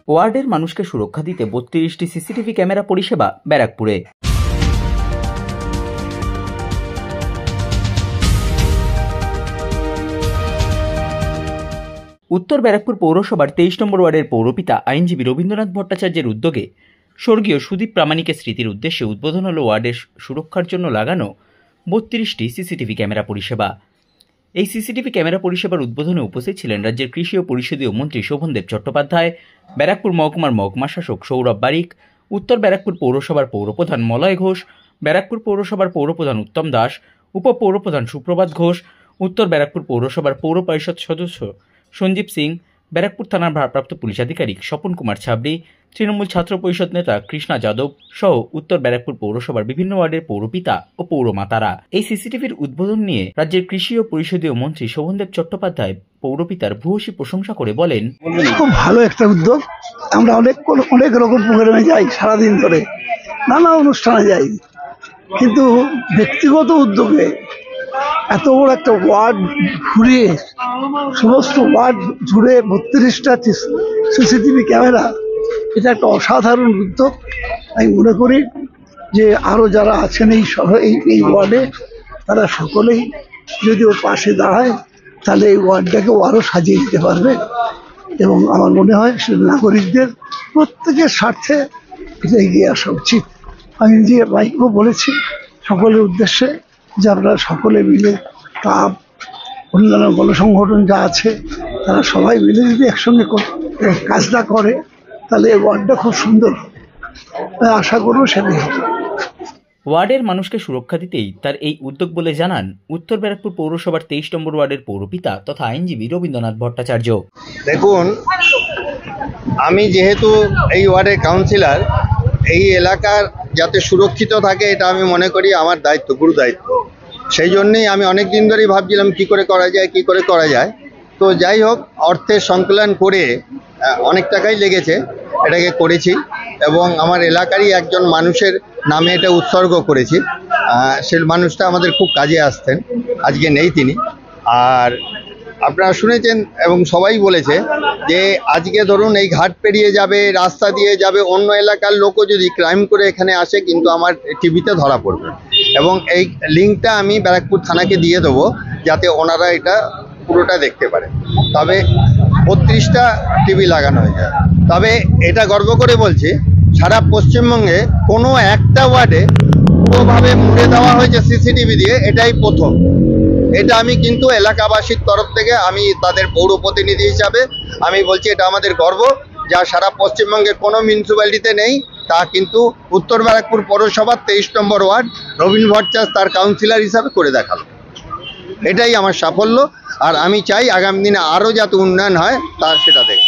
ওয়ার্ডের মানুষকে সুরক্ষা দিতে ৩২টি সিসিটিভি ক্যামেরা পরিষেবা ব্যারাকপুরে। উত্তর ব্যারাকপুর পৌরসভার ২৩ নম্বর ওয়ার্ডের পৌরপিতা আইনজীবী রবীন্দ্রনাথ ভট্টাচার্যের উদ্যোগে স্বর্গীয় সুদীপ প্রামাণিকের স্মৃতির উদ্দেশ্যে উদ্বোধন হল ওয়ার্ডের সুরক্ষার জন্য লাগানো ৩২টি সিসিটিভি ক্যামেরা পরিষেবা। এই সিসিটিভি ক্যামেরা পরিষেবার উদ্বোধনে উপস্থিত ছিলেন রাজ্যের কৃষি ও পরিষদীয় মন্ত্রী শোভনদেব চট্টোপাধ্যায়, ব্যারাকপুর মহকুমার মহকুমা শাসক সৌরভ বারিক, উত্তর ব্যারাকপুর পৌরসভার পৌরপ্রধান মলয় ঘোষ, ব্যারাকপুর পৌরসভার পৌরপ্রধান উত্তম দাস, উপপৌরপ্রধান সুপ্রভাত ঘোষ, উত্তর ব্যারাকপুর পৌরসভার পৌর পরিষদ সদস্য সঞ্জীব সিং, ব্যারাকপুর থানার ভারপ্রাপ্ত পুলিশ আধিকারিক স্বপন কুমার ছাবড়ি, তৃণমূল ছাত্র পরিষদ নেতা কৃষ্ণা যাদব সহ উত্তর ব্যারাকপুর পৌরসভার বিভিন্ন ওয়ার্ডের পৌরপিতা ও পৌরমাতারা। এই সিসিটিভির উদ্বোধন নিয়ে রাজ্যের কৃষি ও পরিষদীয় মন্ত্রী শোভনদেব চট্টোপাধ্যায় পৌরপিতার ভূয়সী প্রশংসা করে বলেন, খুব ভালো একটা উদ্যোগ। আমরা অনেক রকম প্রোগ্রামে যাই, সারাদিন ধরে নানা অনুষ্ঠানে যাই, কিন্তু ব্যক্তিগত উদ্যোগে এত বড় একটা ওয়ার্ড ঘুরিয়ে সমস্ত ওয়ার্ড জুড়ে ৩২টা সিসিটিভি ক্যামেরা, এটা একটা অসাধারণ উদ্যোগ। আমি মনে করি যে আরও যারা আছেন এই ওয়ার্ডে তারা সকলেই যদি ওর পাশে দাঁড়ায় তাহলে এই ওয়ার্ডটাকেও আরও সাজিয়ে দিতে পারবে এবং আমার মনে হয় সে নাগরিকদের প্রত্যেকের স্বার্থে এটা এগিয়ে আসা উচিত। আমি যে বাইকও বলেছি সকলের উদ্দেশ্যে যে আপনারা সকলে মিলে ক্লাব, অন্যান্য গণসংগঠন যা আছে তারা সবাই মিলে যদি একসঙ্গে কাজটা করে তাহলে এই ওয়ার্ডটা খুব সুন্দর হবে। আশা করব সেটাই হবে। ওয়ার্ডের মানুষকে সুরক্ষা দিতেই তার এই উদ্যোগ বলে জানান উত্তর ব্যারাকপুর পৌরসভার ২৩ নম্বর ওয়ার্ডের পৌরপিতা তথা আইনজীবী রবীন্দ্রনাথ ভট্টাচার্য। দেখুন, আমি যেহেতু এই ওয়ার্ডের কাউন্সিলর, এই এলাকার যাতে সুরক্ষিত থাকে এটা আমি মনে করি আমার দায়িত্ব, গুরু দায়িত্ব। সেই জন্যেই আমি অনেক দিন ধরেই ভাবছিলাম কি করে করা যায়। তো যাই হোক, অর্থের সংকলন করে অনেক টাকাই লেগেছে, এটাকে করেছি এবং আমার এলাকারই একজন মানুষের নামে এটা উৎসর্গ করেছি। সে মানুষটা আমাদের খুব কাজে আসতেন, আজকে নেই তিনি। আর আপনারা শুনেছেন এবং সবাই বলেছে যে আজকে ধরুন এই ঘাট পেরিয়ে যাবে, রাস্তা দিয়ে যাবে, অন্য এলাকার লোকও যদি ক্রাইম করে এখানে আসে কিন্তু আমার টিভিতে ধরা পড়বে এবং এই লিঙ্কটা আমি ব্যারাকপুর থানাকে দিয়ে দেবো যাতে ওনারা এটা পুরোটা দেখতে পারে। তবে ৩২টা টিভি লাগানো হয়ে যায়। তবে এটা গর্ব করে বলছি, সারা পশ্চিমবঙ্গে কোনো একটা ওয়ার্ডে পুরোভাবে মুড়ে দেওয়া হয়েছে সিসিটিভি দিয়ে, এটাই প্রথম। এটা আমি কিন্তু এলাকাবাসীর তরফ থেকে আমি তাদের পৌর প্রতিনিধি হিসাবে আমি বলছি এটা আমাদের গর্ব, যা সারা পশ্চিমবঙ্গে কোনো মিউনিসিপ্যালিটিতে নেই। তা কিন্তু উত্তর ব্যারাকপুর পৌরসভার ২৩ নম্বর ওয়ার্ড রবীন্দ্র ভট্টাচার্য তার কাউন্সিলর হিসাবে করে দেখালো। এটাই আমার সাফল্য। আর আমি চাই আগামী দিনে আরও যাতে উন্নয়ন হয় তা সেটা দেখ।